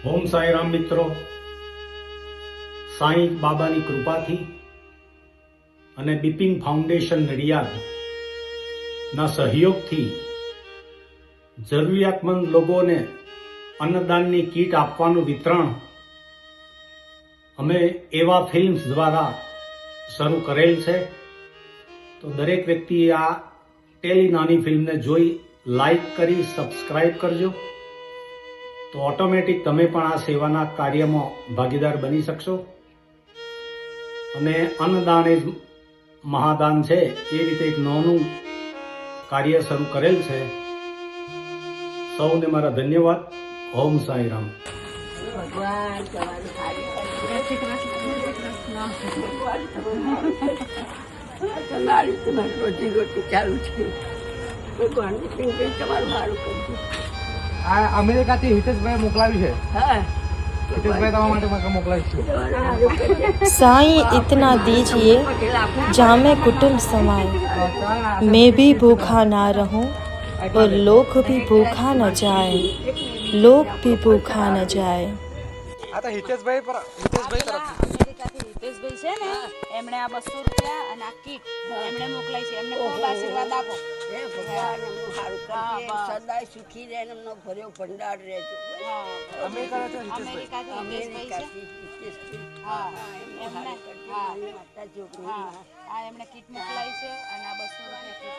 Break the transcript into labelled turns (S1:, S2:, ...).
S1: ઓમ સાંઈ રામ મિત્રો, સાંઈ બાબાની કૃપાથી અને બિપિન ફાઉન્ડેશન નડિયાદના સહયોગથી જરૂરિયાતમંદ લોકોને અન્નદાનની કીટ આપવાનું વિતરણ અમે એવા ફિલ્મ્સ દ્વારા શરૂ કરેલ છે. તો દરેક વ્યક્તિએ આ ટેલી નાની ફિલ્મને જોઈ લાઈક કરી સબસ્ક્રાઈબ કરજો, તો ઓટોમેટિક તમે પણ આ સેવાના કાર્યમાં ભાગીદાર બની શકશો. અને અન્નદાન એ મહાદાન છે, એ રીતે એક નાનું કાર્ય શરૂ કરેલ છે. સૌને મારા ધન્યવાદ. ઓમ સાંઈ રામ.
S2: ભગવાન તમારું તમારી રોજી રોટી ચાલુ છે. ભગવાન તમારું સારું કરજો.
S3: આ અમેરિકાથી હિતેશભાઈ મોકલાવ્યું છે.
S2: હા,
S3: હિતેશભાઈ તમારા માટે મોકલાવ્યું છે.
S4: साईं इतना दीजिए जामे कुटुंब समाए, मैं भी भूखा ना रहूं और लोग भी भूखा न जाए, लोग भी भूखा न जाए.
S3: આ તો હિતેશભાઈ તરફથી
S5: અમેરિકાથી હિતેશભાઈ છે ને, એમણે આ 200 રૂપિયા અને આ કીટ એમણે મોકલાઈ છે. એમને ખૂબ આશીર્વાદ આપો.
S2: હે ભગવાન એમનું સારું કરજે, સદાય સુખી રહે, એમનો ભર્યો ભંડાર રહેજો.
S3: અમેરિકાથી હિતેશભાઈ.
S2: અમેરિકાથી હિતેશભાઈ.
S5: હા,
S2: એમનું
S5: એમને
S2: સારું કરજે.
S5: હા
S2: માતા જોગણી.
S5: આ એમણે કીટ મોકલાઈ છે અને આ 200 રૂપિયા કીટ